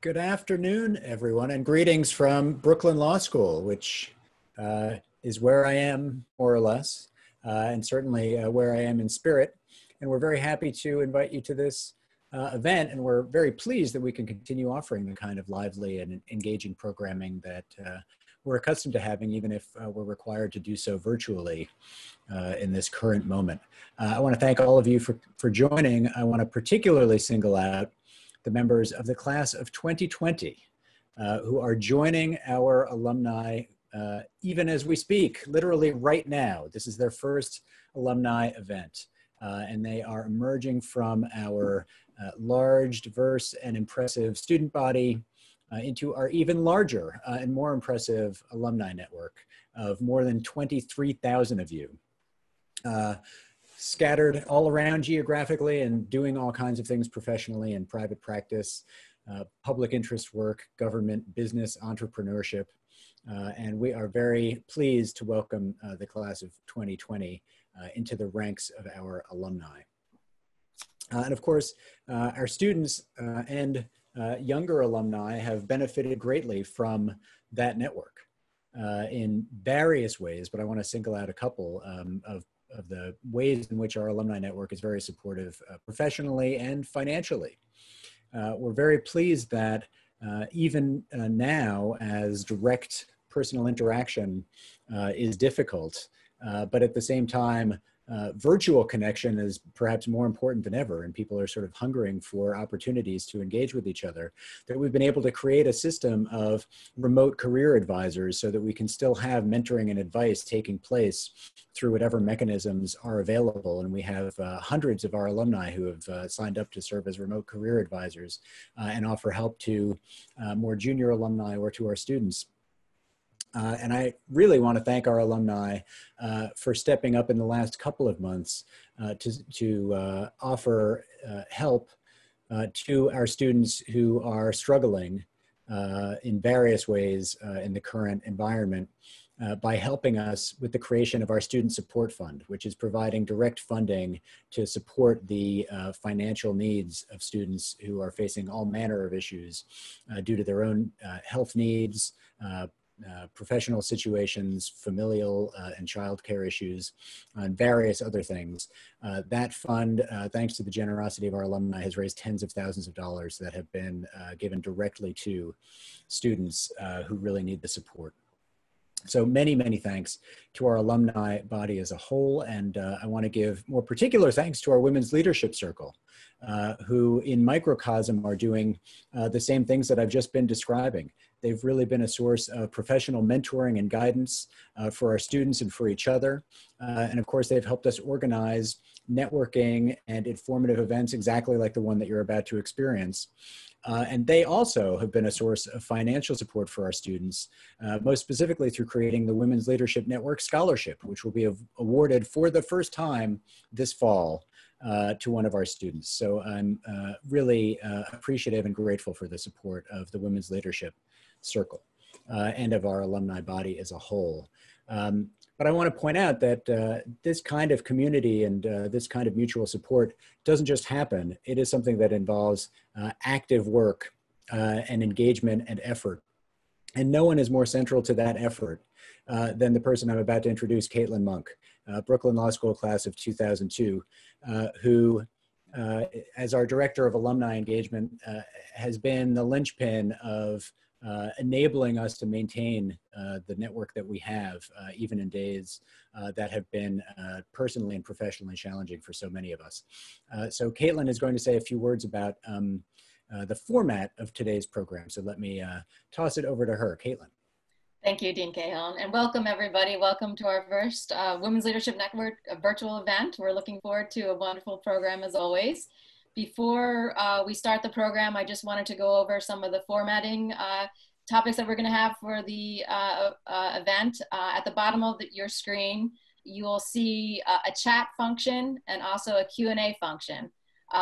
Good afternoon, everyone, and greetings from Brooklyn Law School, which is where I am, more or less, and certainly where I am in spirit. And we're very happy to invite you to this event, and we're very pleased that we can continue offering the kind of lively and engaging programming that we're accustomed to having, even if we're required to do so virtually in this current moment. I want to thank all of you for joining. I want to particularly single out the members of the class of 2020 who are joining our alumni even as we speak, literally right now. This is their first alumni event, and they are emerging from our large, diverse, and impressive student body into our even larger and more impressive alumni network of more than 23,000 of you. Scattered all around geographically and doing all kinds of things professionally in private practice, public interest work, government, business, entrepreneurship. And we are very pleased to welcome the class of 2020 into the ranks of our alumni. And of course, our students and younger alumni have benefited greatly from that network in various ways, but I want to single out a couple of the ways in which our alumni network is very supportive professionally and financially. We're very pleased that even now, as direct personal interaction is difficult, but at the same time, virtual connection is perhaps more important than ever, and people are sort of hungering for opportunities to engage with each other, that we've been able to create a system of remote career advisors so that we can still have mentoring and advice taking place through whatever mechanisms are available. And we have hundreds of our alumni who have signed up to serve as remote career advisors and offer help to more junior alumni or to our students. And I really want to thank our alumni for stepping up in the last couple of months to offer help to our students who are struggling in various ways in the current environment by helping us with the creation of our Student Support Fund, which is providing direct funding to support the financial needs of students who are facing all manner of issues due to their own health needs, professional situations, familial and childcare issues, and various other things. That fund, thanks to the generosity of our alumni, has raised tens of thousands of dollars that have been given directly to students who really need the support. So many, many thanks to our alumni body as a whole. And I want to give more particular thanks to our Women's Leadership Circle, who in microcosm are doing the same things that I've just been describing. They've really been a source of professional mentoring and guidance for our students and for each other. And of course, they've helped us organize networking and informative events exactly like the one that you're about to experience. And they also have been a source of financial support for our students, most specifically through creating the Women's Leadership Network Scholarship, which will be awarded for the first time this fall to one of our students. So I'm really appreciative and grateful for the support of the Women's Leadership Circle and of our alumni body as a whole. But I want to point out that this kind of community and this kind of mutual support doesn't just happen. It is something that involves active work and engagement and effort. And no one is more central to that effort than the person I'm about to introduce, Caitlin Monk, Brooklyn Law School class of 2002, who, as our Director of Alumni Engagement, has been the linchpin of enabling us to maintain the network that we have, even in days that have been personally and professionally challenging for so many of us. So Caitlin is going to say a few words about the format of today's program. So let me toss it over to her. Caitlin. Thank you, Dean Cahill, and welcome everybody. Welcome to our first Women's Leadership Network virtual event. We're looking forward to a wonderful program as always. Before we start the program, I just wanted to go over some of the formatting topics that we're going to have for the event. At the bottom of your screen, you will see a chat function and also a Q&A function.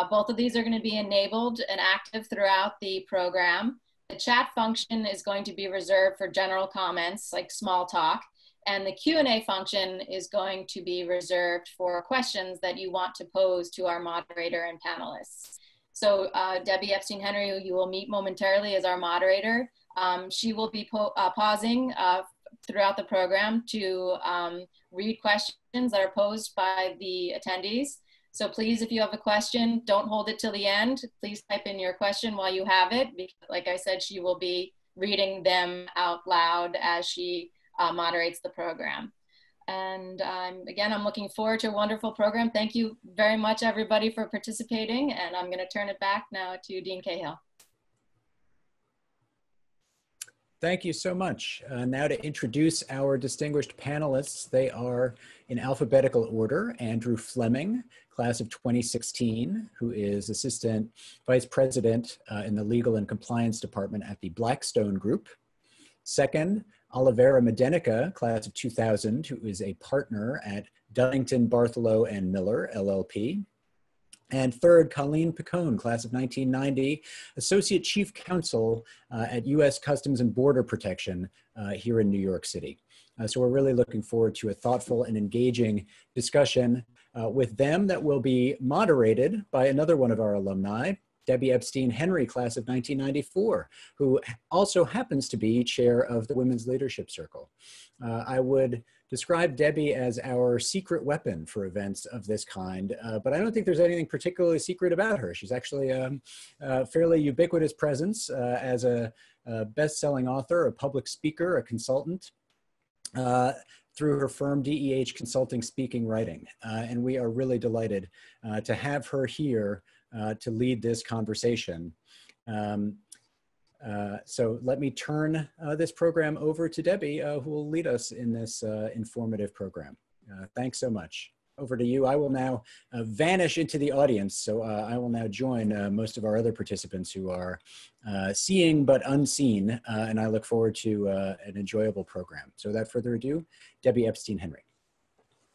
Both of these are going to be enabled and active throughout the program. The chat function is going to be reserved for general comments like small talk, and the Q&A function is going to be reserved for questions that you want to pose to our moderator and panelists. So Debbie Epstein-Henry, who you will meet momentarily, is our moderator. She will be pausing throughout the program to read questions that are posed by the attendees. So please, if you have a question, don't hold it till the end. Please type in your question while you have it. Because, like I said, she will be reading them out loud as she moderates the program. And again, I'm looking forward to a wonderful program. Thank you very much, everybody, for participating. And I'm going to turn it back now to Dean Cahill. Thank you so much. Now to introduce our distinguished panelists. They are in alphabetical order: Andrew Fleming, class of 2016, who is Assistant Vice President in the Legal and Compliance Department at the Blackstone Group. Second, Olivera Medenica, class of 2000, who is a partner at Dunnington, Bartholow and Miller, LLP. And third, Colleen Picone, class of 1990, Associate Chief Counsel at U.S. Customs and Border Protection here in New York City. So we're really looking forward to a thoughtful and engaging discussion with them that will be moderated by another one of our alumni, Debbie Epstein-Henry, class of 1994, who also happens to be chair of the Women's Leadership Circle. I would describe Debbie as our secret weapon for events of this kind, but I don't think there's anything particularly secret about her. She's actually a fairly ubiquitous presence as a best-selling author, a public speaker, a consultant, through her firm DEH Consulting Speaking Writing. And we are really delighted to have her here to lead this conversation. So let me turn this program over to Debbie, who will lead us in this informative program. Thanks so much. Over to you. I will now vanish into the audience. So I will now join most of our other participants who are seeing but unseen. And I look forward to an enjoyable program. So without further ado, Debbie Epstein-Henry.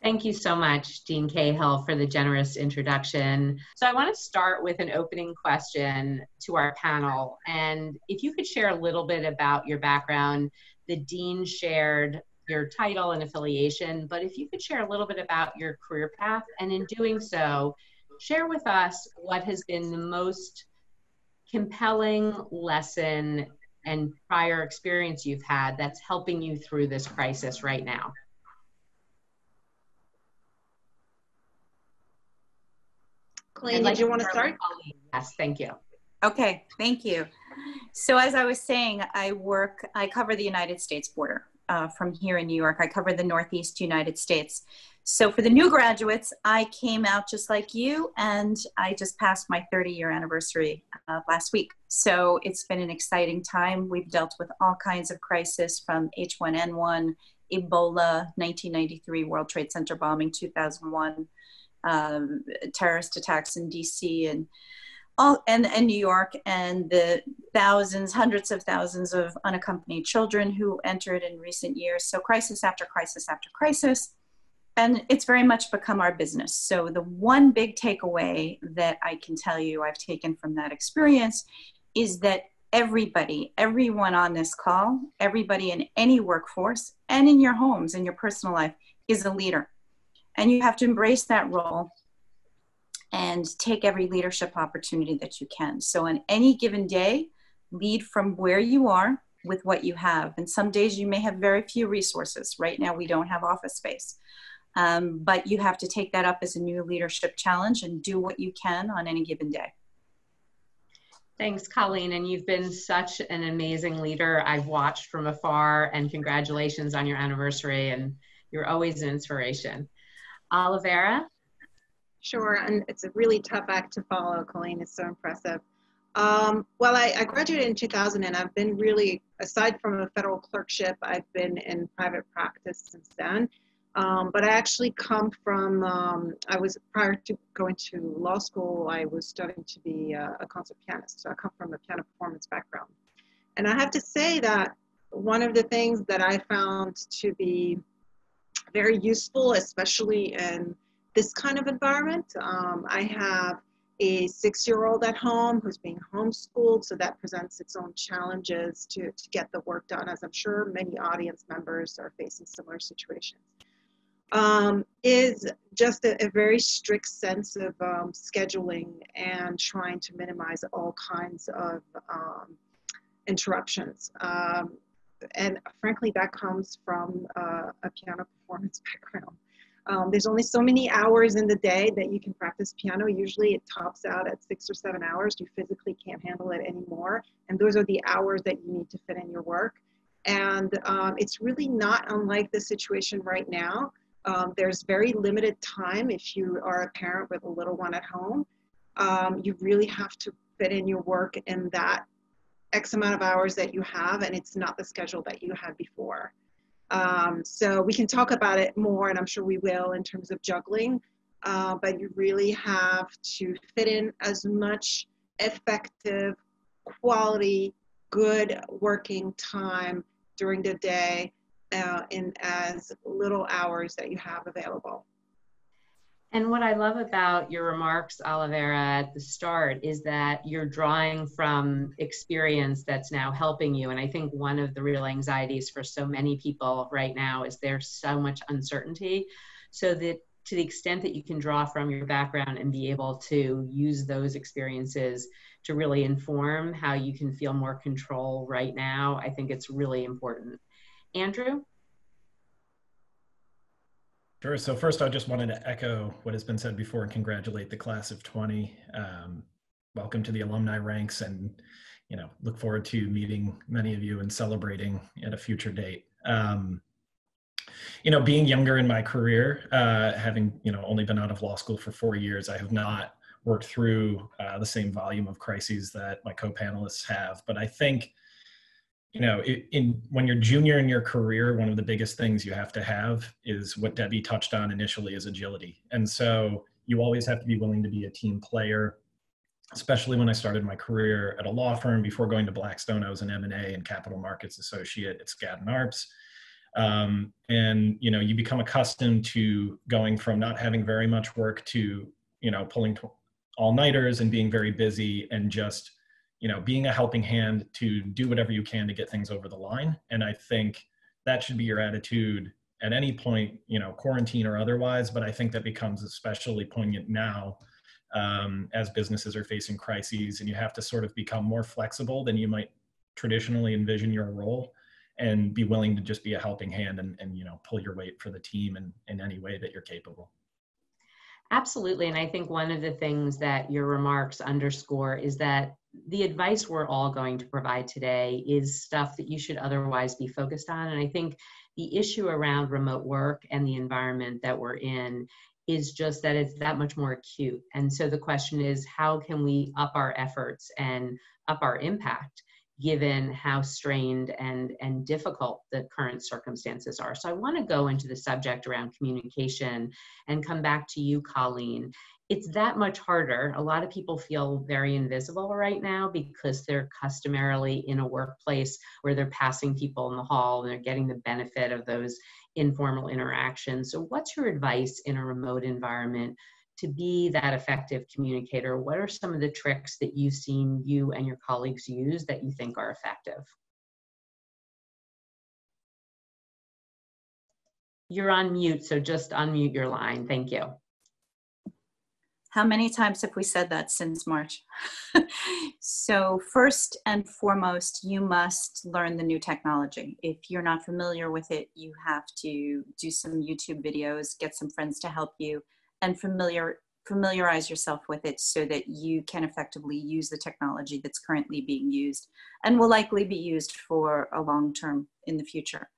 Thank you so much, Dean Cahill, for the generous introduction. So I want to start with an opening question to our panel. And if you could share a little bit about your background. The Dean shared your title and affiliation, but if you could share a little bit about your career path, and in doing so, share with us what has been the most compelling lesson and prior experience you've had that's helping you through this crisis right now. Colleen, did you want to start? Yes, thank you. Okay, thank you. So as I was saying, I cover the United States border from here in New York. I cover the Northeast United States. So for the new graduates, I came out just like you, and I just passed my 30-year anniversary last week. So it's been an exciting time. We've dealt with all kinds of crises, from H1N1, Ebola, 1993, World Trade Center bombing, 2001, terrorist attacks in DC and New York, and the thousands, hundreds of thousands of unaccompanied children who entered in recent years. So crisis after crisis after crisis. And it's very much become our business. So the one big takeaway that I can tell you I've taken from that experience is that everyone on this call, everybody in any workforce and in your homes, in your personal life, is a leader. And you have to embrace that role and take every leadership opportunity that you can. So on any given day, lead from where you are with what you have. And some days you may have very few resources. Right now we don't have office space. But you have to take that up as a new leadership challenge and do what you can on any given day. Thanks, Colleen. And you've been such an amazing leader. I've watched from afar, and congratulations on your anniversary. And you're always an inspiration. Olivera? Sure, and it's a really tough act to follow. Colleen is so impressive. Well, I graduated in 2000, and I've been really, aside from a federal clerkship, I've been in private practice since then. But I actually come from, prior to going to law school, I was studying to be a concert pianist. So I come from a piano performance background. And I have to say that one of the things that I found to be very useful, especially in this kind of environment, I have a 6-year-old at home who's being homeschooled, so that presents its own challenges to get the work done, as I'm sure many audience members are facing similar situations. is just a very strict sense of scheduling and trying to minimize all kinds of interruptions. And frankly, that comes from a piano performance background. There's only so many hours in the day that you can practice piano. Usually it tops out at 6 or 7 hours. You physically can't handle it anymore. And those are the hours that you need to fit in your work. And it's really not unlike the situation right now. There's very limited time if you are a parent with a little one at home. You really have to fit in your work in that X amount of hours that you have, and it's not the schedule that you had before. So we can talk about it more, and I'm sure we will, in terms of juggling, but you really have to fit in as much effective, quality, good working time during the day in as little hours that you have available. And what I love about your remarks, Olivera, at the start is that you're drawing from experience that's now helping you. And I think one of the real anxieties for so many people right now is there's so much uncertainty. So that to the extent that you can draw from your background and be able to use those experiences to really inform how you can feel more control right now, I think it's really important. Andrew? Sure. So first, I just wanted to echo what has been said before and congratulate the class of 20. Welcome to the alumni ranks, and look forward to meeting many of you and celebrating at a future date. Being younger in my career, having only been out of law school for 4 years, I have not worked through the same volume of crises that my co-panelists have. But I think when you're junior in your career, one of the biggest things you have to have is what Debbie touched on initially, is agility. And so you always have to be willing to be a team player, especially when I started my career at a law firm. Before going to Blackstone, I was an M&A and capital markets associate at Skadden Arps. And you become accustomed to going from not having very much work to, pulling all-nighters and being very busy, and just being a helping hand to do whatever you can to get things over the line. And I think that should be your attitude at any point, quarantine or otherwise. But I think that becomes especially poignant now as businesses are facing crises, and you have to sort of become more flexible than you might traditionally envision your role, and be willing to just be a helping hand and pull your weight for the team in any way that you're capable. Absolutely. And I think one of the things that your remarks underscore is that the advice we're all going to provide today is stuff that you should otherwise be focused on. And I think the issue around remote work and the environment that we're in is just that it's that much more acute. And so the question is, how can we up our efforts and up our impact, given how strained and difficult the current circumstances are? So I want to go into the subject around communication and come back to you, Colleen. It's that much harder. A lot of people feel very invisible right now because they're customarily in a workplace where they're passing people in the hall and they're getting the benefit of those informal interactions. So what's your advice in a remote environment to be that effective communicator? What are some of the tricks that you've seen you and your colleagues use that you think are effective? You're on mute, so just unmute your line. Thank you. How many times have we said that since March? So first and foremost, you must learn the new technology. If you're not familiar with it, you have to do some YouTube videos, get some friends to help you, and familiarize yourself with it so that you can effectively use the technology that's currently being used and will likely be used for a long term in the future.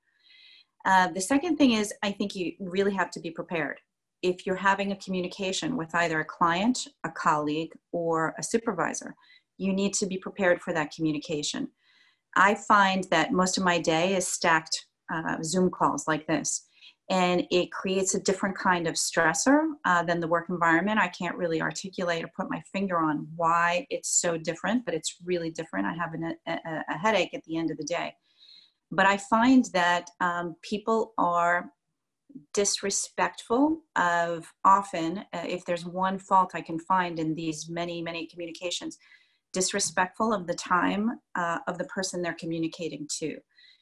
The second thing is, I think you really have to be prepared. If you're having a communication with either a client, a colleague, or a supervisor, you need to be prepared for that communication. I find that most of my day is stacked Zoom calls like this, and it creates a different kind of stressor than the work environment. I can't really articulate or put my finger on why it's so different, but it's really different. I have a headache at the end of the day. But I find that people are disrespectful of often, if there's one fault I can find in these many, many communications, disrespectful of the time of the person they're communicating to.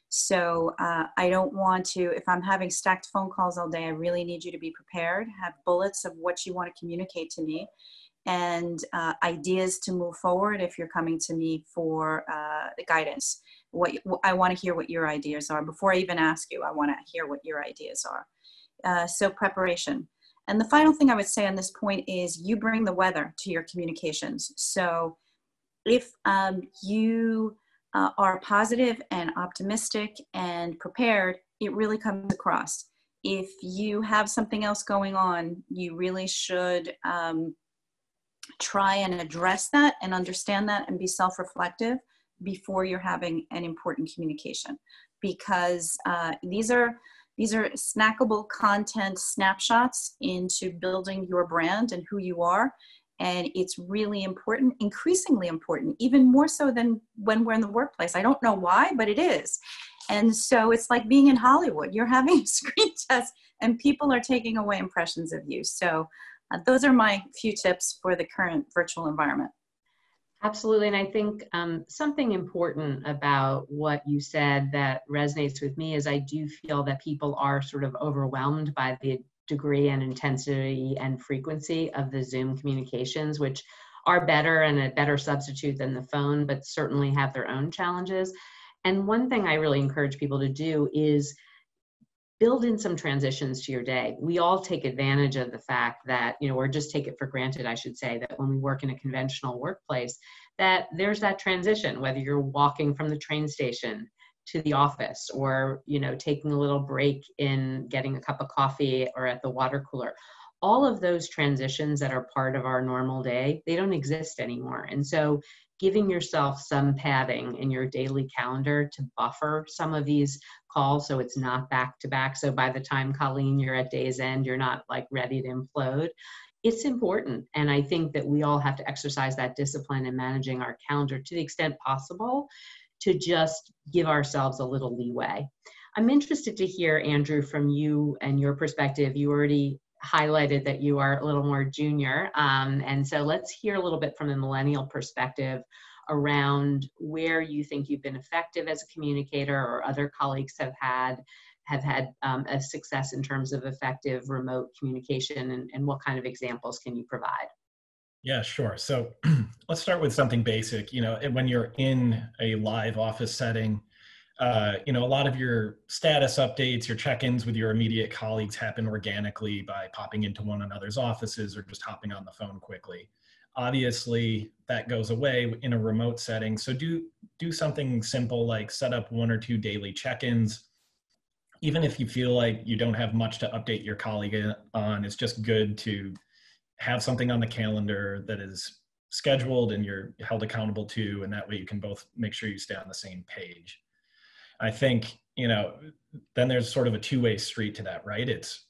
So I don't want to, if I'm having stacked phone calls all day, I really need you to be prepared, have bullets of what you want to communicate to me, and ideas to move forward if you're coming to me for guidance. I want to hear what your ideas are. Before I even ask you, I want to hear what your ideas are. So preparation. And the final thing I would say on this point is you bring the weather to your communications. So if you are positive and optimistic and prepared, it really comes across. If you have something else going on, you really should try and address that and understand that and be self-reflective before you're having an important communication, because these are snackable content snapshots into building your brand and who you are. And it's really important, increasingly important, even more so than when we're in the workplace. I don't know why, but it is. And so it's like being in Hollywood. You're having a screen test and people are taking away impressions of you. So those are my few tips for the current virtual environment. Absolutely. And I think something important about what you said that resonates with me is I do feel that people are sort of overwhelmed by the degree and intensity and frequency of the Zoom communications, which are better and a better substitute than the phone, but certainly have their own challenges. And one thing I really encourage people to do is build in some transitions to your day. We all take advantage of the fact that, or just take it for granted, I should say, that when we work in a conventional workplace, that there's that transition, whether you're walking from the train station to the office or, taking a little break in getting a cup of coffee or at the water cooler. All of those transitions that are part of our normal day, they don't exist anymore. And so giving yourself some padding in your daily calendar to buffer some of these calls so it's not back to back. So by the time, Colleen, you're at day's end, you're not like ready to implode. It's important. And I think that we all have to exercise that discipline in managing our calendar to the extent possible to just give ourselves a little leeway. I'm interested to hear, Andrew, from you and your perspective. You already highlighted that you are a little more junior. And so let's hear a little bit from the millennial perspective around where you think you've been effective as a communicator or other colleagues have had a success in terms of effective remote communication, and what kind of examples can you provide? Yeah, sure. So let's start with something basic. When you're in a live office setting, a lot of your status updates, your check-ins with your immediate colleagues happen organically by popping into one another's offices or just hopping on the phone quickly. Obviously, that goes away in a remote setting. So do something simple like set up 1 or 2 daily check-ins. Even if you feel like you don't have much to update your colleague on, it's just good to have something on the calendar that is scheduled and you're held accountable to, and that way you can both make sure you stay on the same page. I think, then there's sort of a two-way street to that, right? It's,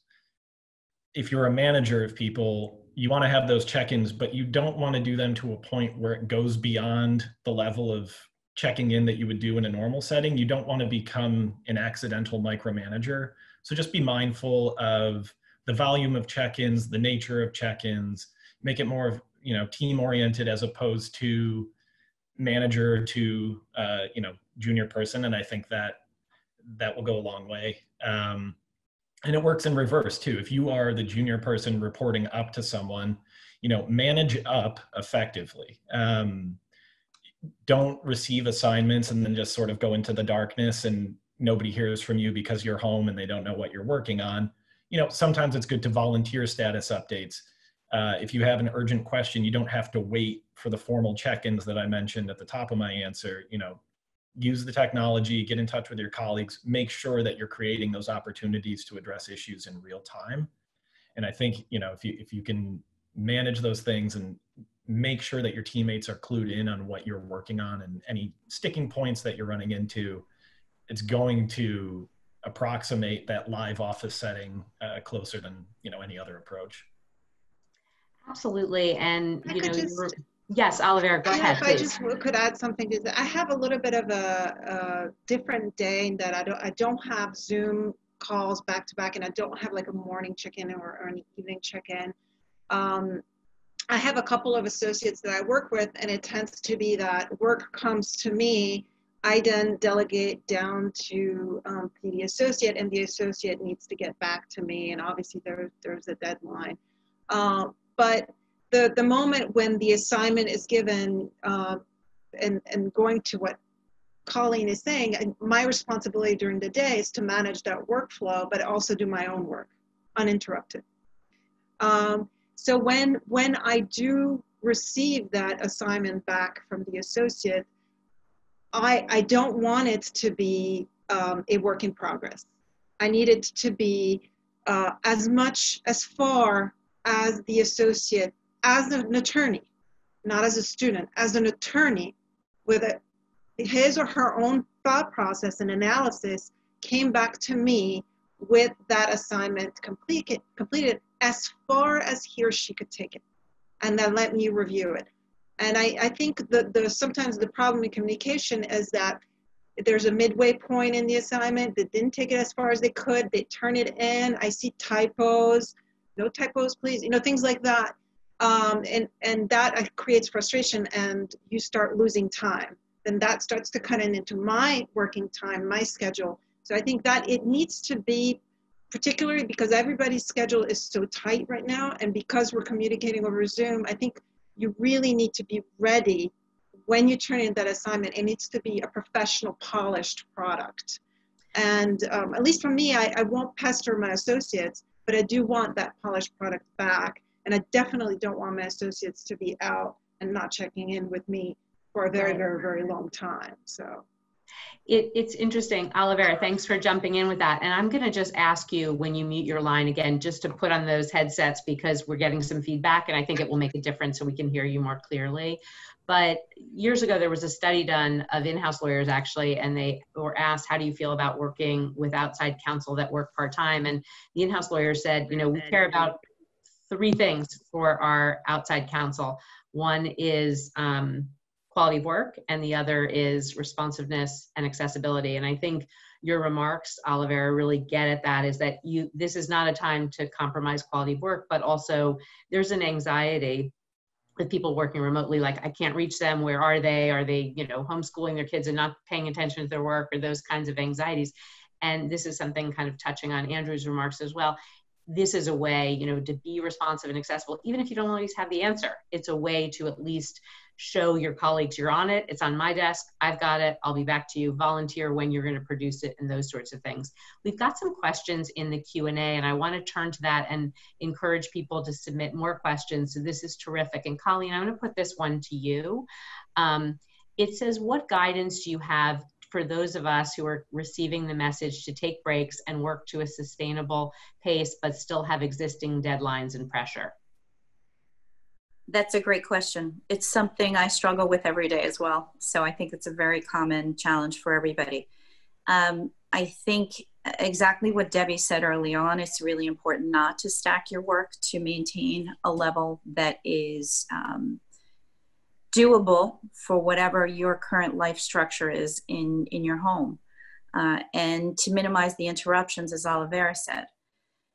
if you're a manager of people, you want to have those check-ins, but you don't want to do them to a point where it goes beyond the level of checking in that you would do in a normal setting. You don't want to become an accidental micromanager. So just be mindful of the volume of check-ins, the nature of check-ins, make it more, team-oriented as opposed to manager to, junior person. And I think that will go a long way. And it works in reverse too. If you are the junior person reporting up to someone, manage up effectively. Don't receive assignments and then just sort of go into the darkness and nobody hears from you because you're home and they don't know what you're working on. Sometimes it's good to volunteer status updates. If you have an urgent question, you don't have to wait for the formal check-ins that I mentioned at the top of my answer. Use the technology, get in touch with your colleagues, make sure that you're creating those opportunities to address issues in real time. And I think, if you can manage those things and make sure that your teammates are clued in on what you're working on and any sticking points that you're running into, it's going to approximate that live office setting closer than, any other approach. Absolutely. And, yes, Olivera, go ahead, if please. I just could add something to that. I have a little bit of a different day in that I don't have Zoom calls back to back, and I don't have like a morning check-in or an evening check-in. I have a couple of associates that I work with, and it tends to be that work comes to me I then delegate down to the associate, and the associate needs to get back to me, and obviously there's a deadline. But the moment when the assignment is given, and going to what Colleen is saying, my responsibility during the day is to manage that workflow, but also do my own work uninterrupted. So when I do receive that assignment back from the associate, I don't want it to be a work in progress. I need it to be as far as the associate, as an attorney, not as a student, as an attorney with his or her own thought process and analysis came back to me with that assignment completed as far as he or she could take it, and then let me review it. And I think sometimes the problem in communication is that there's a midway point in the assignment that didn't take it as far as they could. They turn it in. I see typos. No typos, please. Things like that. And that creates frustration, and you start losing time. Then that starts to cut into my working time, my schedule. So I think that it needs to be, particularly because everybody's schedule is so tight right now, and because we're communicating over Zoom, I think you really need to be ready when you turn in that assignment. It needs to be a professional, polished product. And at least for me, I won't pester my associates, but I do want that polished product back. And I definitely don't want my associates to be out and not checking in with me for a very, very, very long time. So it's interesting. Olivera, thanks for jumping in with that. And I'm going to just ask you, when you mute your line again, just to put on those headsets, because we're getting some feedback and I think it will make a difference so we can hear you more clearly. But years ago, there was a study done of in-house lawyers actually, and they were asked, how do you feel about working with outside counsel that work part-time? And the in-house lawyers said, we care about 3 things for our outside counsel. One is quality of work, and the other is responsiveness and accessibility. And I think your remarks, Olivera, really get at that, is that this is not a time to compromise quality of work, but also there's an anxiety with people working remotely, like, I can't reach them, where are they? Are they, homeschooling their kids and not paying attention to their work, or those kinds of anxieties. And this is something kind of touching on Andrew's remarks as well. This is a way, to be responsive and accessible, even if you don't always have the answer. It's a way to at least show your colleagues you're on it. It's on my desk. I've got it. I'll be back to you. Volunteer when you're going to produce it, and those sorts of things. We've got some questions in the Q&A, and I want to turn to that and encourage people to submit more questions. So this is terrific. And Colleen, I'm going to put this one to you. It says, what guidance do you have for those of us who are receiving the message to take breaks and work to a sustainable pace, but still have existing deadlines and pressure? That's a great question. It's something I struggle with every day as well. So I think it's a very common challenge for everybody. I think exactly what Debbie said early on, it's really important not to stack your work, to maintain a level that is doable for whatever your current life structure is in your home, and to minimize the interruptions, as Olivera said.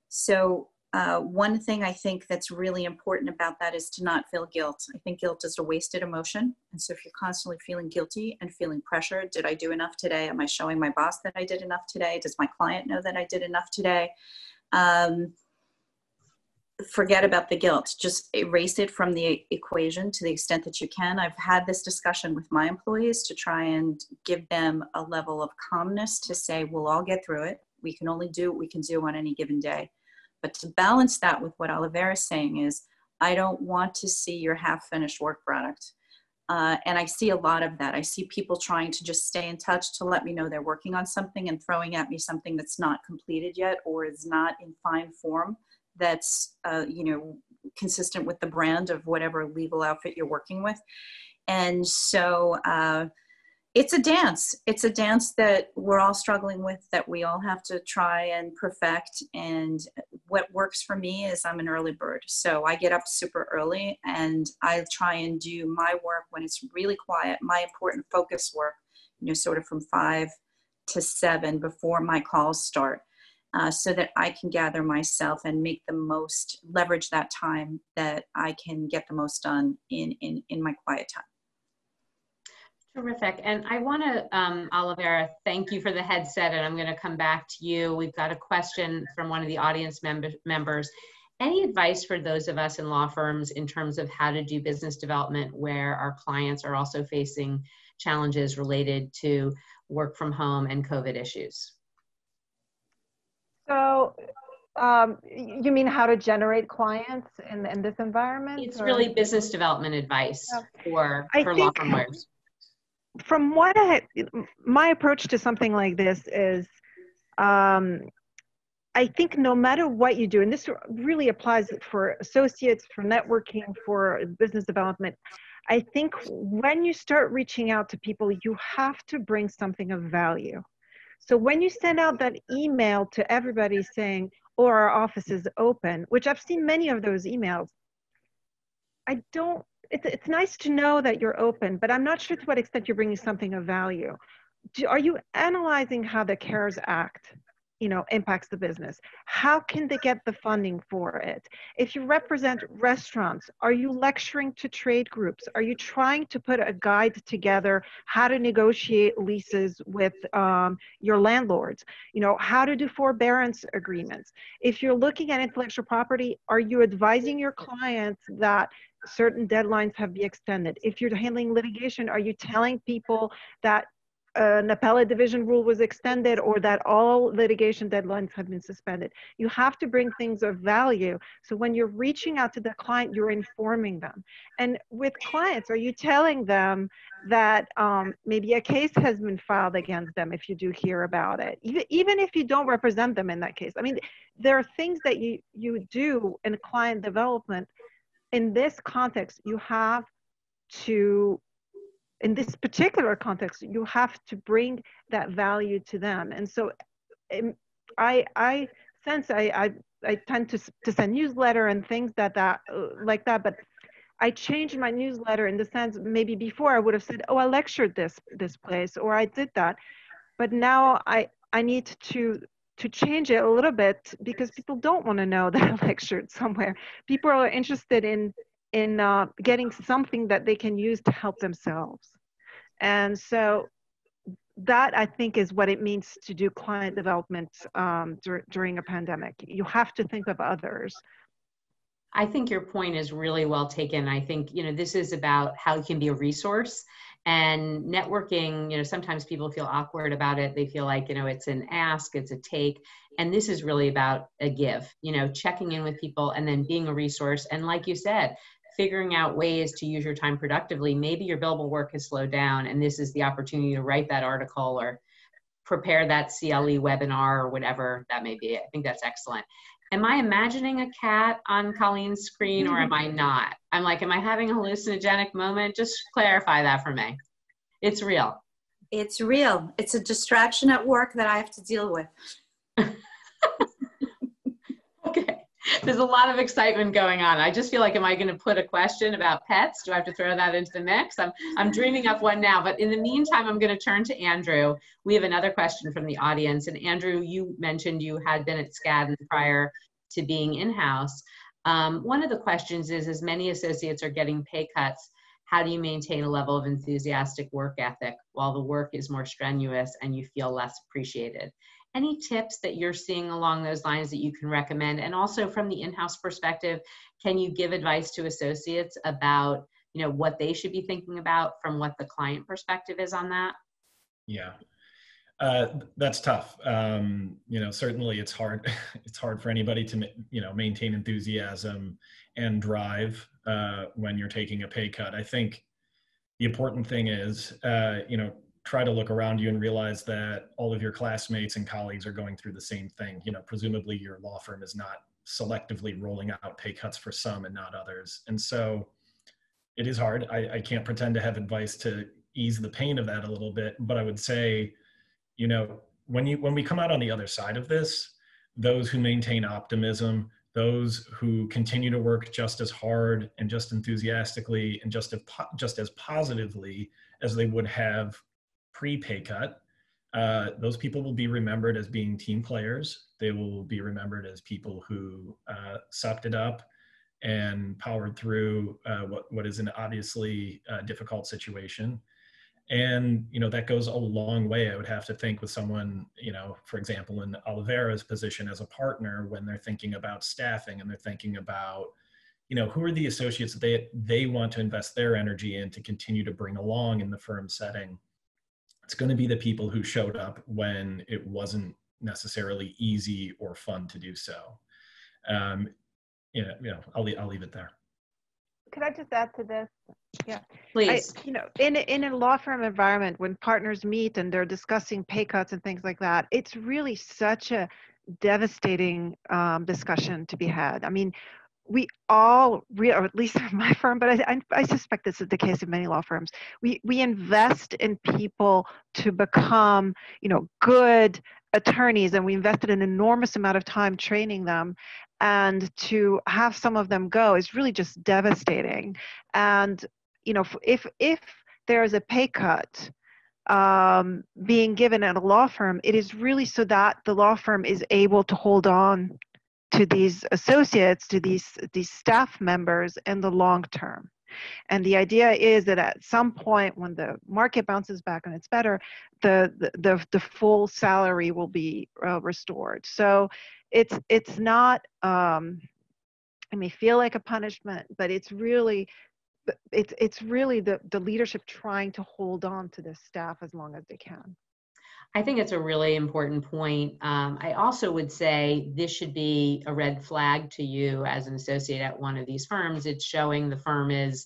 So one thing I think that's really important about that is to not feel guilt. I think guilt is a wasted emotion. And so if you're constantly feeling guilty and feeling pressure, did I do enough today? Am I showing my boss that I did enough today? Does my client know that I did enough today? Forget about the guilt. Just erase it from the equation to the extent that you can. I've had this discussion with my employees to try and give them a level of calmness to say, we'll all get through it. We can only do what we can do on any given day. But to balance that with what Olivera is saying is, I don't want to see your half-finished work product. And I see a lot of that. I see people trying to just stay in touch to let me know they're working on something and throwing at me something that's not completed yet or is not in fine form that's consistent with the brand of whatever legal outfit you're working with. And so it's a dance. It's a dance that we're all struggling with, that we all have to try and perfect. And what works for me is I'm an early bird. So I get up super early and I try and do my work when it's really quiet, my important focus work, sort of from 5 to 7 before my calls start, so that I can gather myself and leverage that time that I can get the most done in my quiet time. Terrific. And I want to, Olivera, thank you for the headset, and I'm going to come back to you. We've got a question from one of the audience members. Any advice for those of us in law firms in terms of how to do business development where our clients are also facing challenges related to work from home and COVID issues? So you mean how to generate clients in this environment? It's really business development advice for law firm lawyers. From what my approach to something like this is, I think no matter what you do, and this really applies for associates, for networking, for business development, I think when you start reaching out to people, you have to bring something of value. So when you send out that email to everybody saying, oh, our office is open, which I've seen many of those emails, it's nice to know that you're open, but I'm not sure to what extent you're bringing something of value. Are you analyzing how the CARES Act, impacts the business? How can they get the funding for it? If you represent restaurants, are you lecturing to trade groups? Are you trying to put a guide together how to negotiate leases with your landlords? How to do forbearance agreements? If you're looking at intellectual property, are you advising your clients that certain deadlines have been extended? If you're handling litigation, are you telling people that an appellate division rule was extended or that all litigation deadlines have been suspended? You have to bring things of value. So when you're reaching out to the client, you're informing them. And with clients, are you telling them that maybe a case has been filed against them if you do hear about it? Even if you don't represent them in that case. I mean, there are things that you do in client development. In this context, you have to, in this particular context, you have to bring that value to them. And so I sense I tend to send newsletter and things like that, but I changed my newsletter in the sense, maybe before I would have said, oh, I lectured this place, or I did that. But now I need to change it a little bit because people don't want to know that I lectured somewhere. People are interested in getting something that they can use to help themselves. And so that, I think, is what it means to do client development during a pandemic. You have to think of others. I think your point is really well taken. I think, this is about how you can be a resource, and networking, sometimes people feel awkward about it. They feel like, it's an ask, it's a take. And this is really about a give, checking in with people and then being a resource. And like you said, figuring out ways to use your time productively. Maybe your billable work has slowed down and this is the opportunity to write that article or prepare that CLE webinar or whatever that may be. I think that's excellent. Am I imagining a cat on Colleen's screen or am I not? I'm like, am I having a hallucinogenic moment? Just clarify that for me. It's real. It's real. It's a distraction at work that I have to deal with. Okay. There's a lot of excitement going on. I just feel like, am I going to put a question about pets? Do I have to throw that into the mix? I'm dreaming up one now, but in the meantime, I'm going to turn to Andrew. We have another question from the audience. And Andrew, you mentioned you had been at Skadden prior to being in-house. One of the questions is, as many associates are getting pay cuts, how do you maintain a level of enthusiastic work ethic while the work is more strenuous and you feel less appreciated? Any tips that you're seeing along those lines that you can recommend? And also from the in-house perspective, can you give advice to associates about, what they should be thinking about from what the client perspective is on that? Yeah, that's tough. Certainly it's hard. It's hard for anybody to, maintain enthusiasm and drive when you're taking a pay cut. I think the important thing is, try to look around you and realize that all of your classmates and colleagues are going through the same thing. Presumably your law firm is not selectively rolling out pay cuts for some and not others. And so it is hard. I can't pretend to have advice to ease the pain of that a little bit, but I would say, when we come out on the other side of this, those who maintain optimism, those who continue to work just as hard and just enthusiastically and just as positively as they would have pre-pay cut, those people will be remembered as being team players. They will be remembered as people who sucked it up and powered through what is an obviously difficult situation. And, that goes a long way, I would have to think, with someone, for example, in Oliveira's position as a partner, when they're thinking about staffing and they're thinking about, who are the associates that they want to invest their energy in to continue to bring along in the firm setting. It's going to be the people who showed up when it wasn't necessarily easy or fun to do so. I'll leave it there. Could I just add to this? Yeah, please. In a law firm environment, when partners meet and they're discussing pay cuts and things like that, it's really such a devastating discussion to be had. I mean, we all, or at least in my firm, but I suspect this is the case in many law firms. We invest in people to become, good attorneys, and we invested an enormous amount of time training them. And to have some of them go is really just devastating. And if there is a pay cut being given at a law firm, it is really so that the law firm is able to hold on to these associates, to these staff members in the long term. And the idea is that at some point when the market bounces back and it's better, the full salary will be restored. So it's not, it may feel like a punishment, but it's really the leadership trying to hold on to the staff as long as they can. I think it's a really important point. I also would say this should be a red flag to you as an associate at one of these firms. It's showing the firm is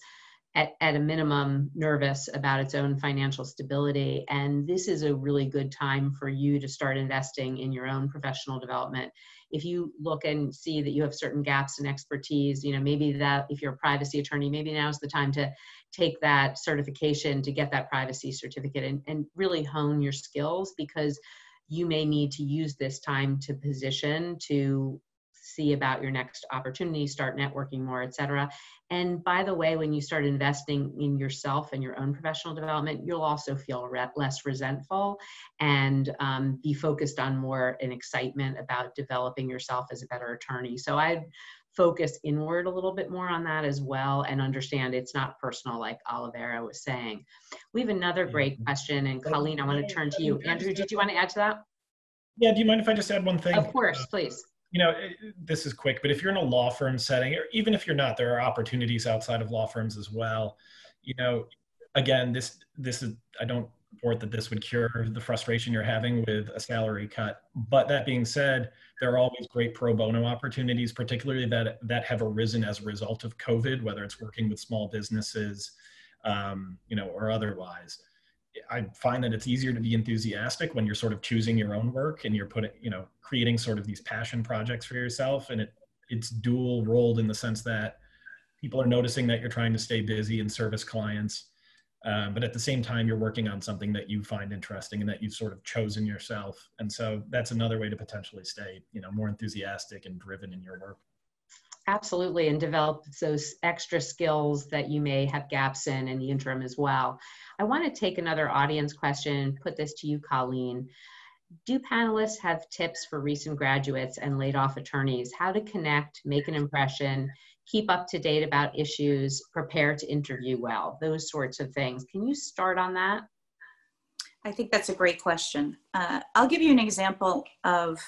at a minimum nervous about its own financial stability. And this is a really good time for you to start investing in your own professional development. If you look and see that you have certain gaps in expertise, maybe that if you're a privacy attorney, maybe now's the time to take that certification to get that privacy certificate and really hone your skills, because you may need to use this time to position to see about your next opportunity, start networking more, et cetera. And by the way, when you start investing in yourself and your own professional development, you'll also feel less resentful and be focused on more an excitement about developing yourself as a better attorney. So I'd focus inward a little bit more on that as well, and understand it's not personal, like Oliveira was saying. We have another great question, and Colleen, I want to turn to you. Andrew, did you want to add to that? Yeah, do you mind if I just add one thing? Of course, please. This is quick, but if you're in a law firm setting, or even if you're not, there are opportunities outside of law firms as well. Again, this is, I don't report that this would cure the frustration you're having with a salary cut. But that being said, there are always great pro bono opportunities, particularly that have arisen as a result of COVID, whether it's working with small businesses, or otherwise. I find that it's easier to be enthusiastic when you're sort of choosing your own work and you're creating sort of these passion projects for yourself. And it's dual rolled in the sense that people are noticing that you're trying to stay busy and service clients. But at the same time, you're working on something that you find interesting and that you've sort of chosen yourself. And so that's another way to potentially stay, more enthusiastic and driven in your work. Absolutely, and develop those extra skills that you may have gaps in the interim as well. I want to take another audience question and put this to you, Colleen. Do panelists have tips for recent graduates and laid off attorneys, how to connect, make an impression, keep up to date about issues, prepare to interview well, those sorts of things? Can you start on that? I think that's a great question. I'll give you an example of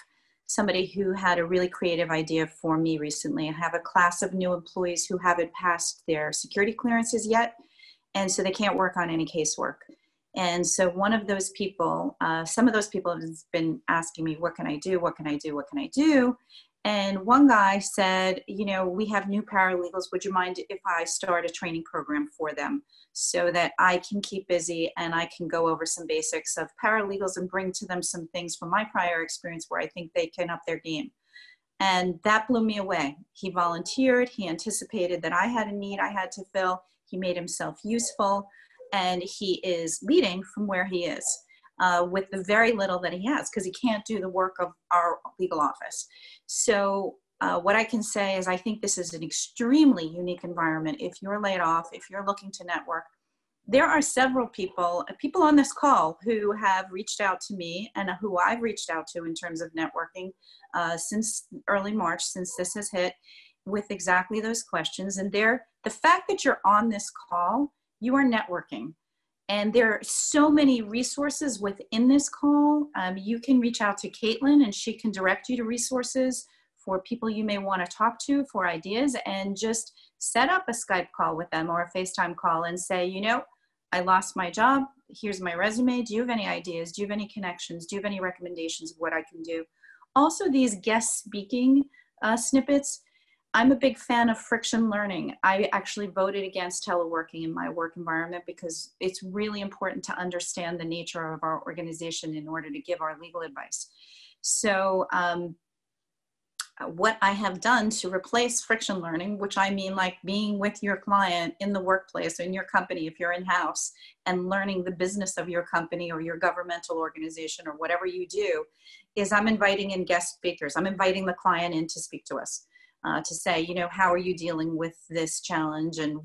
somebody who had a really creative idea for me recently. I have a class of new employees who haven't passed their security clearances yet, and so they can't work on any casework. And so one of those people, some of those people have been asking me, what can I do? What can I do? What can I do? And one guy said, we have new paralegals. Would you mind if I start a training program for them so that I can keep busy and I can go over some basics of paralegals and bring to them some things from my prior experience where I think they can up their game? And that blew me away. He volunteered. He anticipated that I had a need I had to fill. He made himself useful, and he is leading from where he is. With the very little that he has, because he can't do the work of our legal office. So what I can say is I think this is an extremely unique environment. If you're laid off, if you're looking to network, there are several people on this call who have reached out to me and who I've reached out to in terms of networking since early March, since this has hit, with exactly those questions. And the fact that you're on this call, you are networking. And there are so many resources within this call. You can reach out to Caitlin and she can direct you to resources for people you may want to talk to for ideas, and just set up a Skype call with them or a FaceTime call and say, you know, I lost my job. Here's my resume. Do you have any ideas? Do you have any connections? Do you have any recommendations of what I can do? Also, these guest speaking snippets. I'm a big fan of friction learning. I actually voted against teleworking in my work environment because it's really important to understand the nature of our organization in order to give our legal advice. So what I have done to replace friction learning, which I mean like being with your client in the workplace or in your company if you're in-house, and learning the business of your company or your governmental organization or whatever you do, is I'm inviting in guest speakers. I'm inviting the client in to speak to us. To say, you know, how are you dealing with this challenge, and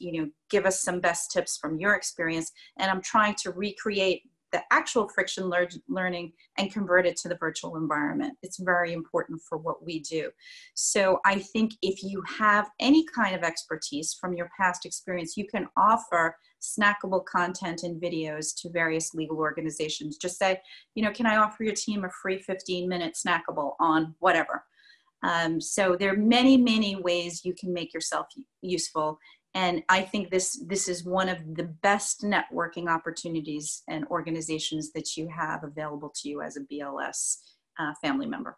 you know, give us some best tips from your experience. And I'm trying to recreate the actual friction learning and convert it to the virtual environment. It's very important for what we do. So I think if you have any kind of expertise from your past experience, you can offer snackable content and videos to various legal organizations. Just say, you know, can I offer your team a free 15-minute snackable on whatever? So there are many, many ways you can make yourself useful. And I think this is one of the best networking opportunities and organizations that you have available to you as a BLS family member.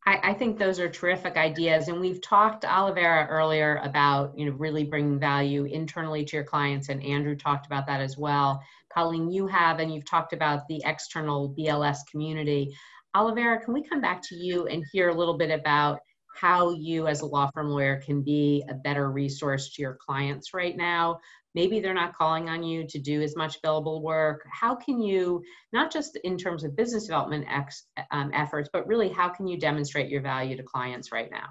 I think those are terrific ideas. And we've talked, Olivera, earlier about, you know, really bringing value internally to your clients. And Andrew talked about that as well. Colleen, you have, and you've talked about the external BLS community. Olivera, can we come back to you and hear a little bit about how you as a law firm lawyer can be a better resource to your clients right now? Maybe they're not calling on you to do as much billable work. How can you, not just in terms of business development efforts, but really how can you demonstrate your value to clients right now?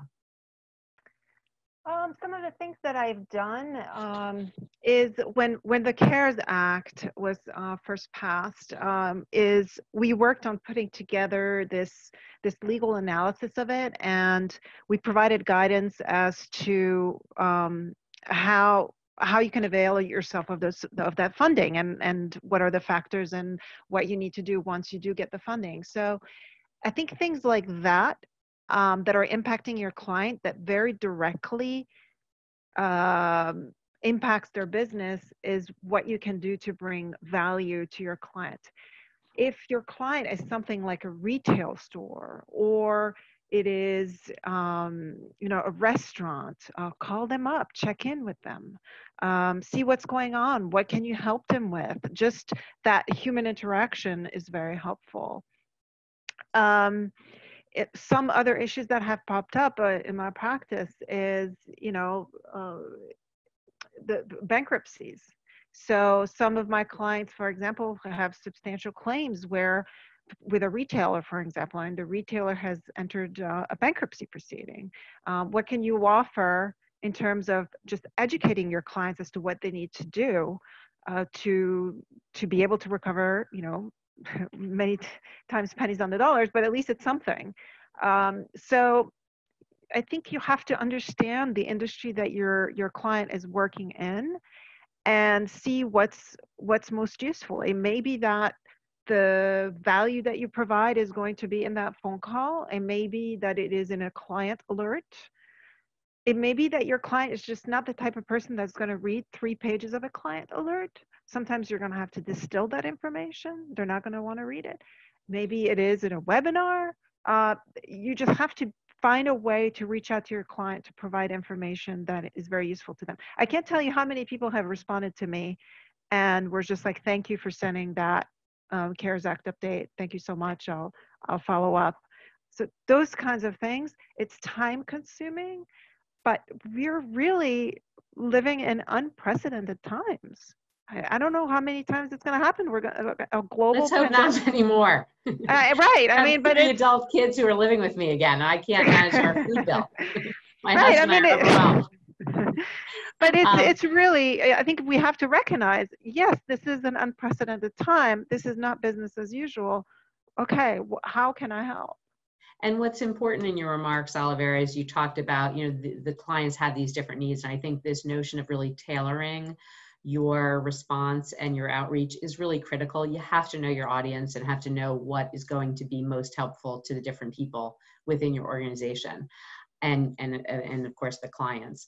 Some of the things that I've done is when the CARES Act was first passed, is we worked on putting together this legal analysis of it, and we provided guidance as to how you can avail yourself of that funding, and what are the factors and what you need to do once you do get the funding. So I think things like that that are impacting your client, that very directly impacts their business, is what you can do to bring value to your client. If your client is something like a retail store, or it is you know, a restaurant, call them up, check in with them, see what's going on, what can you help them with. Just that human interaction is very helpful. Some other issues that have popped up in my practice is, you know, the bankruptcies. So some of my clients, for example, have substantial claims where, with a retailer, for example, and the retailer has entered a bankruptcy proceeding. What can you offer in terms of just educating your clients as to what they need to do to be able to recover, you know, many times pennies on the dollars, but at least it's something. So I think you have to understand the industry that your client is working in, and see what's most useful. It may be that the value that you provide is going to be in that phone call, and maybe that it is in a client alert. It may be that your client is just not the type of person that's going to read 3 pages of a client alert. Sometimes you're going to have to distill that information. They're not going to want to read it. Maybe it is in a webinar. You just have to find a way to reach out to your client to provide information that is very useful to them. I can't tell you how many people have responded to me and were just like, thank you for sending that CARES Act update. Thank you so much. I'll follow up. So those kinds of things, it's time consuming, but we're really living in unprecedented times. I don't know how many times it's going to happen. We're going a global. Let's hope not anymore. Right. I mean, but the adult kids who are living with me again. I can't manage our food bill. My right. husband and I are overwhelmed. But it's really, I think we have to recognize, yes, this is an unprecedented time. This is not business as usual. Okay, how can I help? And what's important in your remarks, Olivera, is you talked about, you know, the clients have these different needs. And I think this notion of really tailoring your response and your outreach is really critical. You have to know your audience and have to know what is going to be most helpful to the different people within your organization and of course the clients.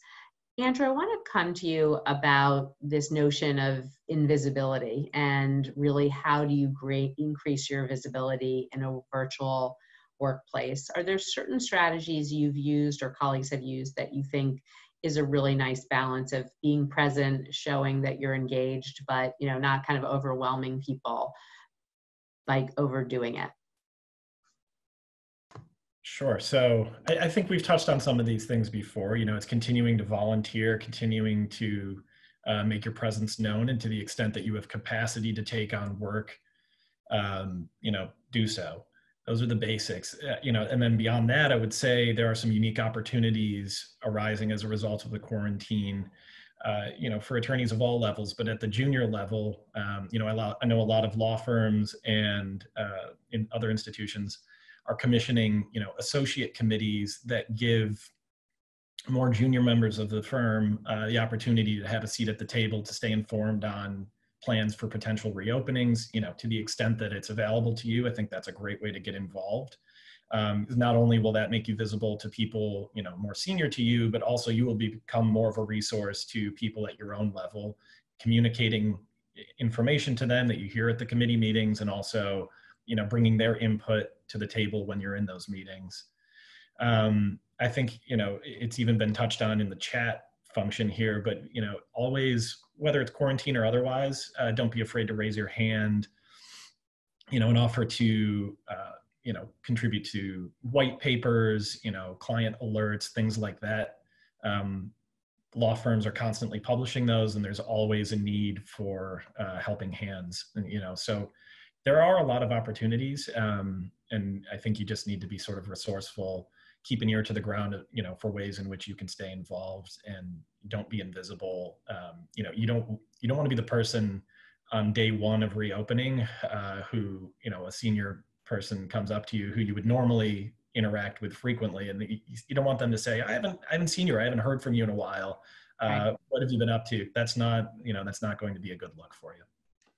Andrew, I want to come to you about this notion of invisibility and really how do you increase your visibility in a virtual workplace. Are there certain strategies you've used or colleagues have used that you think is a really nice balance of being present, showing that you're engaged, but not kind of overwhelming people, like overdoing it? Sure. So I think we've touched on some of these things before. It's continuing to volunteer, continuing to make your presence known, and to the extent that you have capacity to take on work, do so. Those are the basics, and then beyond that, I would say there are some unique opportunities arising as a result of the quarantine, for attorneys of all levels, but at the junior level, I know a lot of law firms and in other institutions are commissioning, associate committees that give more junior members of the firm the opportunity to have a seat at the table, to stay informed on plans for potential reopenings, to the extent that it's available to you. I think that's a great way to get involved. Not only will that make you visible to people, more senior to you, but also you will become more of a resource to people at your own level, communicating information to them that you hear at the committee meetings, and also, bringing their input to the table when you're in those meetings. I think, it's even been touched on in the chat function here, but, always, whether it's quarantine or otherwise, don't be afraid to raise your hand, and offer to, contribute to white papers, client alerts, things like that. Law firms are constantly publishing those, and there's always a need for helping hands, and, so there are a lot of opportunities, and I think you just need to be sort of resourceful, keep an ear to the ground, for ways in which you can stay involved and don't be invisible. You don't want to be the person on day one of reopening who, a senior person comes up to you who you would normally interact with frequently, and you don't want them to say, I haven't seen you, or I haven't heard from you in a while. Right. What have you been up to? That's not going to be a good look for you.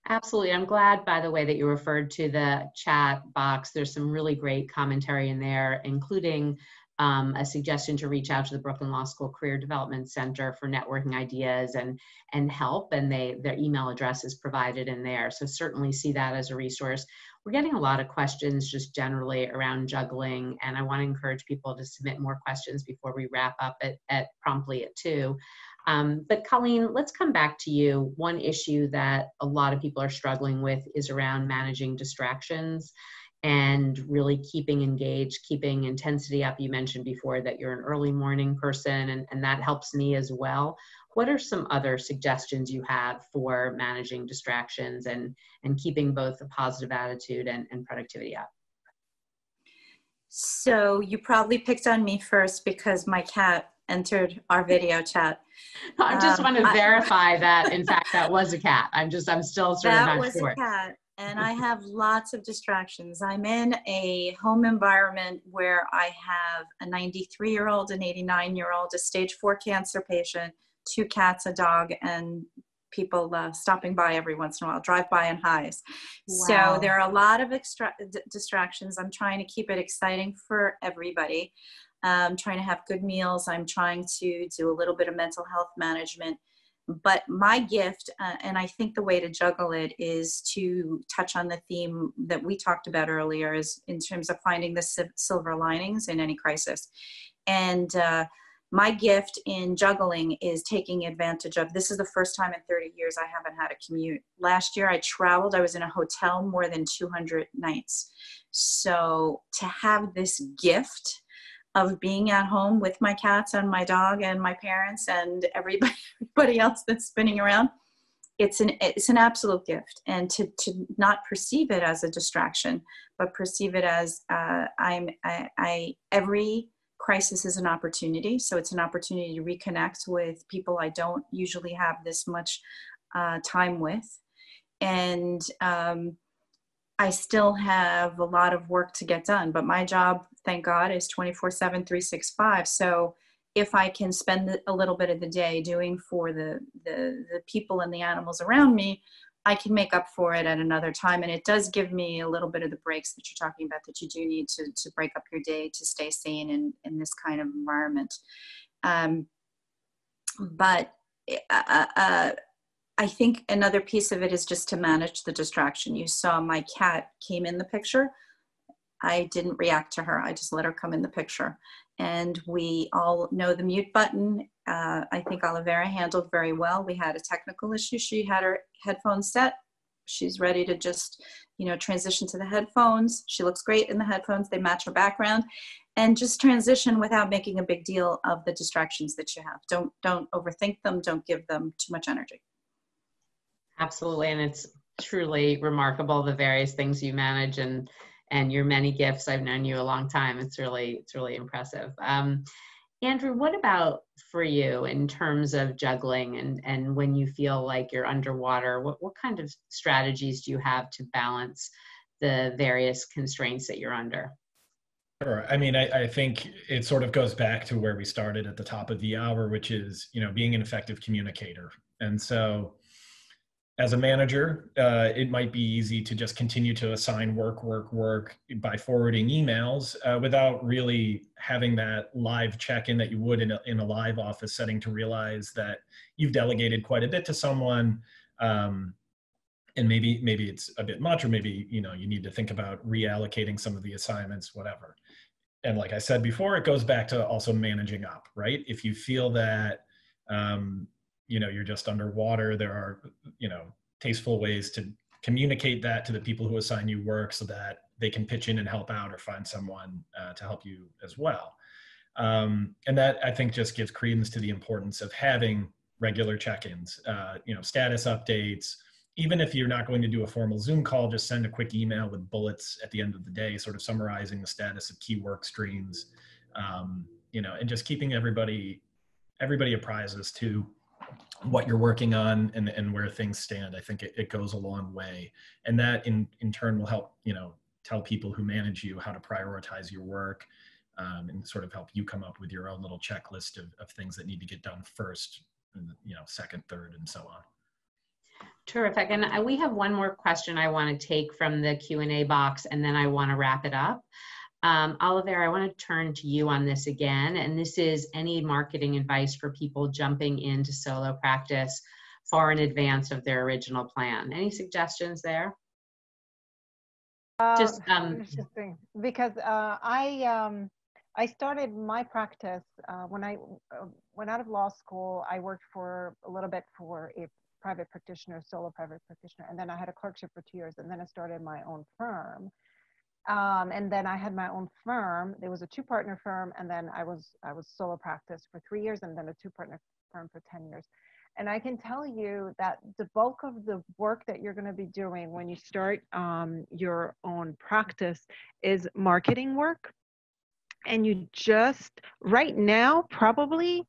Absolutely. I'm glad, by the way, that you referred to the chat box. There's some really great commentary in there, including a suggestion to reach out to the Brooklyn Law School Career Development Center for networking ideas and help, and their email address is provided in there. So certainly see that as a resource. We're getting a lot of questions just generally around juggling, and I want to encourage people to submit more questions before we wrap up at promptly at 2. But Colleen, let's come back to you. One issue that a lot of people are struggling with is around managing distractions and really keeping engaged, keeping intensity up. You mentioned before that you're an early morning person, and that helps me as well. What are some other suggestions you have for managing distractions and keeping both a positive attitude and productivity up? So you probably picked on me first because my cat entered our video chat. I just want to verify that, in fact, that was a cat. I'm still sort of not sure. That was a cat, and I have lots of distractions. I'm in a home environment where I have a 93-year-old, an 89-year-old, a stage 4 cancer patient, 2 cats, a dog, and people stopping by every once in a while, drive by and highs. Wow. So there are a lot of distractions. I'm trying to keep it exciting for everybody. I'm trying to have good meals. I'm trying to do a little bit of mental health management. But my gift, and I think the way to juggle it, is to touch on the theme that we talked about earlier, is in terms of finding the silver linings in any crisis. And my gift in juggling is taking advantage of, this is the first time in 30 years I haven't had a commute. Last year I traveled, I was in a hotel more than 200 nights. So to have this gift of being at home with my cats and my dog and my parents and everybody else that's spinning around, it's an absolute gift. And to not perceive it as a distraction, but perceive it as every crisis is an opportunity. So it's an opportunity to reconnect with people I don't usually have this much time with. And I still have a lot of work to get done, but my job, thank God, is 24/7, 365. So if I can spend a little bit of the day doing for the people and the animals around me, I can make up for it at another time. And it does give me a little bit of the breaks that you're talking about, that you do need to break up your day to stay sane in this kind of environment. But I think another piece of it is just to manage the distraction. You saw my cat came in the picture. I didn't react to her. I just let her come in the picture. And we all know the mute button. I think Olivera handled very well. We had a technical issue. She had her headphones set. She's ready to just, transition to the headphones. She looks great in the headphones. They match her background. And just transition without making a big deal of the distractions that you have. Don't overthink them. Don't give them too much energy. Absolutely. And it's truly remarkable, the various things you manage and your many gifts. I've known you a long time. It's really impressive. Andrew, what about for you in terms of juggling and when you feel like you're underwater, what kind of strategies do you have to balance the various constraints that you're under? Sure. I mean, I think it sort of goes back to where we started at the top of the hour, which is, being an effective communicator. And so as a manager, it might be easy to just continue to assign work by forwarding emails without really having that live check-in that you would in a live office setting, to realize that you've delegated quite a bit to someone. And maybe it's a bit much, or maybe, you need to think about reallocating some of the assignments, whatever. And like I said before, it goes back to also managing up, right? If you feel that, you're just underwater, there are, tasteful ways to communicate that to the people who assign you work so that they can pitch in and help out, or find someone to help you as well. And that, I think, just gives credence to the importance of having regular check-ins, status updates. Even if you're not going to do a formal Zoom call, just send a quick email with bullets at the end of the day, sort of summarizing the status of key work streams, and just keeping everybody apprised as to what you're working on and where things stand. I think it goes a long way. And that in turn will help, tell people who manage you how to prioritize your work, and sort of help you come up with your own little checklist of things that need to get done first, and, second, third, and so on. Terrific. And we have one more question I want to take from the Q&A box, and then I want to wrap it up. Olivera, I want to turn to you on this again. And this is any marketing advice for people jumping into solo practice far in advance of their original plan. Any suggestions there? Interesting, because I started my practice when I went out of law school. I worked for a little bit for a private practitioner, solo private practitioner, and then I had a clerkship for 2 years, and then I started my own firm. And then I had my own firm. There was a 2-partner firm, and then I was solo practice for 3 years, and then a 2-partner firm for 10 years. And I can tell you that the bulk of the work that you're going to be doing when you start your own practice is marketing work. And you just, right now, probably,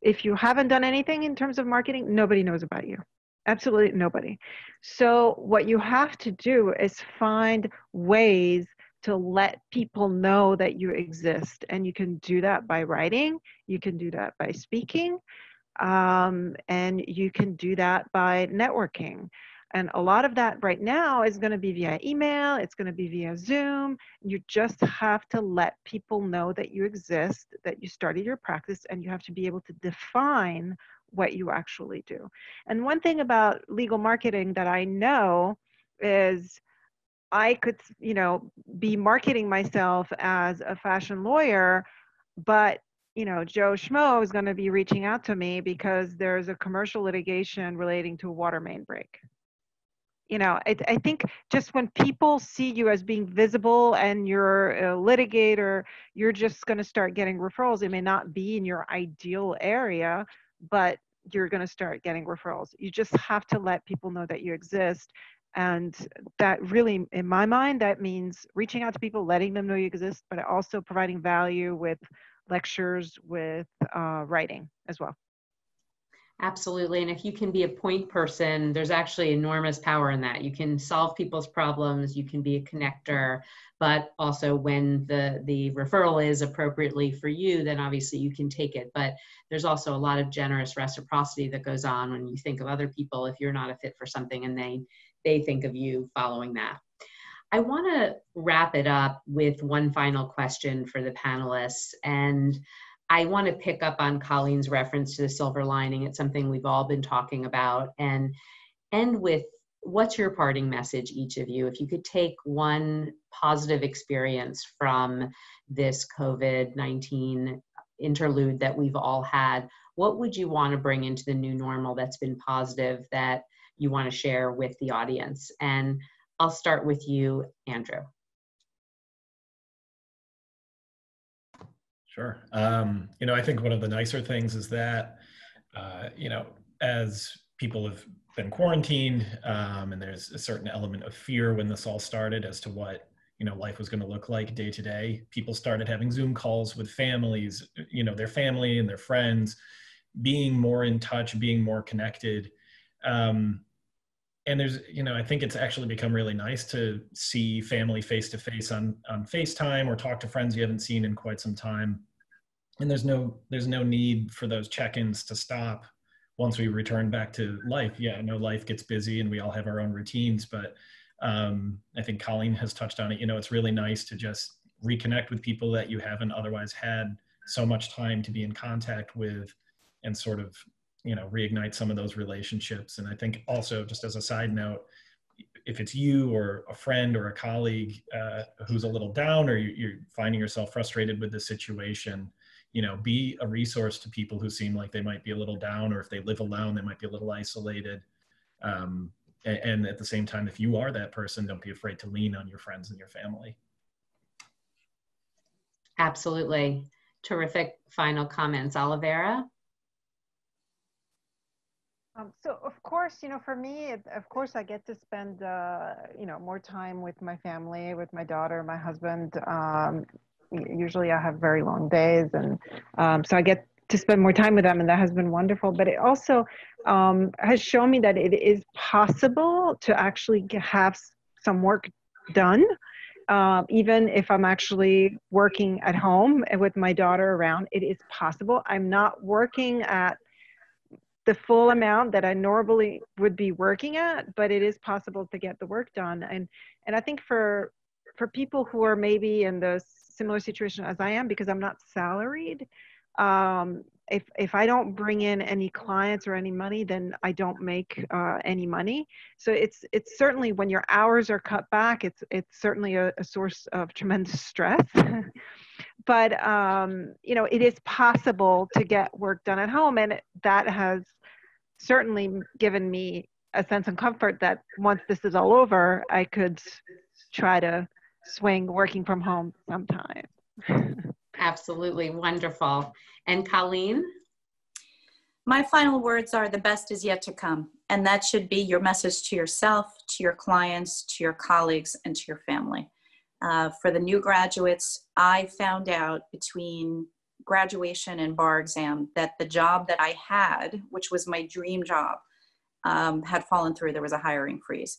if you haven't done anything in terms of marketing, nobody knows about you. Absolutely nobody. So what you have to do is find ways to let people know that you exist. And you can do that by writing. You can do that by speaking. And you can do that by networking. And a lot of that right now is going to be via email. It's going to be via Zoom. You just have to let people know that you exist, that you started your practice, and you have to be able to define what you actually do. And one thing about legal marketing that I know is I could, be marketing myself as a fashion lawyer, but Joe Schmo is going to be reaching out to me because there's a commercial litigation relating to a water main break. I think just when people see you as being visible and you're a litigator, you're just going to start getting referrals. It may not be in your ideal area, but you're going to start getting referrals. You just have to let people know that you exist. And that really, in my mind, that means reaching out to people, letting them know you exist, but also providing value with lectures, with writing as well. Absolutely. And if you can be a point person, there's actually enormous power in that. You can solve people's problems, you can be a connector, but also when the referral is appropriately for you, then obviously you can take it. But there's also a lot of generous reciprocity that goes on when you think of other people if you're not a fit for something and they think of you following that. I want to wrap it up with one final question for the panelists. And I want to pick up on Colleen's reference to the silver lining. It's something we've all been talking about, and end with, what's your parting message, each of you? If you could take one positive experience from this COVID-19 interlude that we've all had, what would you want to bring into the new normal that's been positive that you want to share with the audience? And I'll start with you, Andrew. Sure. I think one of the nicer things is that, as people have been quarantined, and there's a certain element of fear when this all started as to what, life was going to look like day to day, people started having Zoom calls with families, their family and their friends, being more in touch, being more connected. And there's, I think it's actually become really nice to see family face to face on FaceTime, or talk to friends you haven't seen in quite some time. And there's no need for those check-ins to stop once we return back to life. Yeah, I know life gets busy and we all have our own routines, but I think Colleen has touched on it. It's really nice to just reconnect with people that you haven't otherwise had so much time to be in contact with, and sort of, reignite some of those relationships. And I think also, just as a side note, if it's you or a friend or a colleague who's a little down, or you're finding yourself frustrated with the situation, be a resource to people who seem like they might be a little down, or if they live alone, they might be a little isolated. And at the same time, if you are that person, don't be afraid to lean on your friends and your family. Absolutely. Terrific final comments. Olivera? So of course, for me, of course, I get to spend, more time with my family, with my daughter, my husband. Usually I have very long days, and so I get to spend more time with them, and that has been wonderful. But it also has shown me that it is possible to actually have some work done, even if I'm actually working at home and with my daughter around. It is possible. I'm not working at the full amount that I normally would be working at, but it is possible to get the work done. And I think for people who are maybe in the similar situation as I am, because I'm not salaried, if I don't bring in any clients or any money, then I don't make any money. So it's certainly, when your hours are cut back, it's certainly a source of tremendous stress. But, it is possible to get work done at home. And that has certainly given me a sense of comfort that once this is all over, I could try to swing working from home sometime. Absolutely. Wonderful. And Colleen? My final words are, the best is yet to come. And that should be your message to yourself, to your clients, to your colleagues, and to your family. For the new graduates, I found out between graduation and bar exam that the job that I had, which was my dream job, had fallen through. There was a hiring freeze.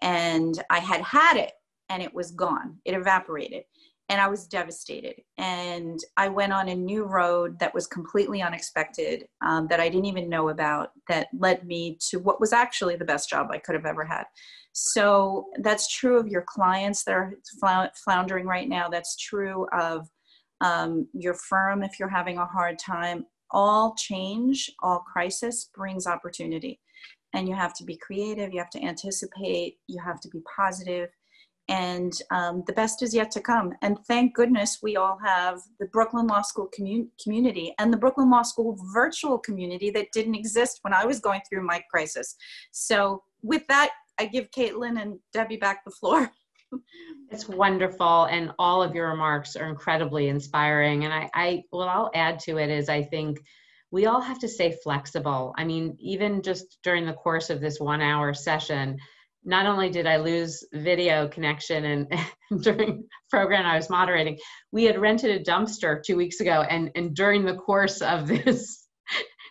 And I had it, and it was gone. It evaporated. And I was devastated. And I went on a new road that was completely unexpected, that I didn't even know about, that led me to what was actually the best job I could have ever had. So that's true of your clients that are floundering right now. That's true of your firm if you're having a hard time. All change, all crisis brings opportunity. And you have to be creative, you have to anticipate, you have to be positive. And the best is yet to come. And thank goodness we all have the Brooklyn Law School community and the Brooklyn Law School virtual community that didn't exist when I was going through my crisis. So with that, I give Caitlin and Debbie back the floor. It's wonderful. And all of your remarks are incredibly inspiring. And what I'll add to it is, I think we all have to stay flexible. I mean, even just during the course of this 1 hour session, not only did I lose video connection and during the program I was moderating, we had rented a dumpster 2 weeks ago. And during the course of this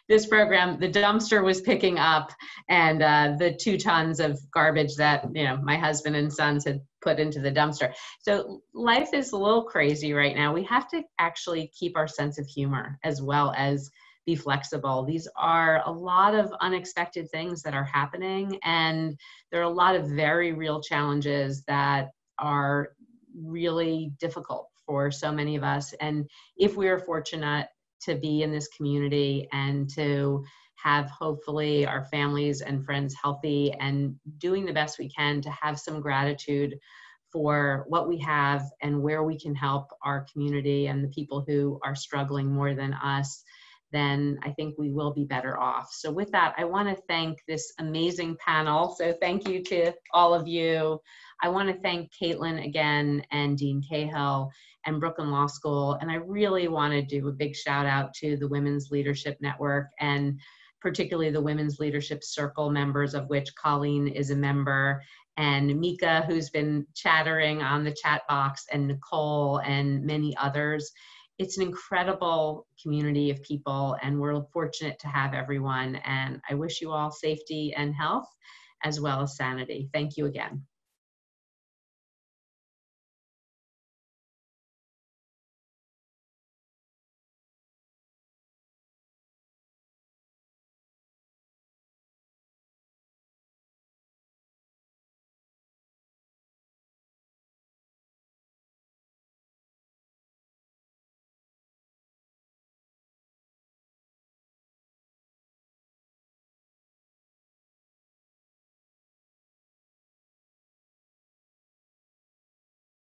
this program, the dumpster was picking up, and the 2 tons of garbage that, you know, my husband and sons had put into the dumpster. So life is a little crazy right now. We have to actually keep our sense of humor as well as be flexible. These are a lot of unexpected things that are happening, and there are a lot of very real challenges that are really difficult for so many of us. And if we are fortunate to be in this community and to have hopefully our families and friends healthy and doing the best we can to have some gratitude for what we have and where we can help our community and the people who are struggling more than us, then I think we will be better off. So with that, I want to thank this amazing panel. So thank you to all of you. I want to thank Caitlin again, and Dean Cahill, and Brooklyn Law School. And I really want to do a big shout out to the Women's Leadership Network, and particularly the Women's Leadership Circle members, of which Colleen is a member, and Mika, who's been chattering on the chat box, and Nicole, and many others. It's an incredible community of people, and we're fortunate to have everyone. And I wish you all safety and health, as well as sanity. Thank you again.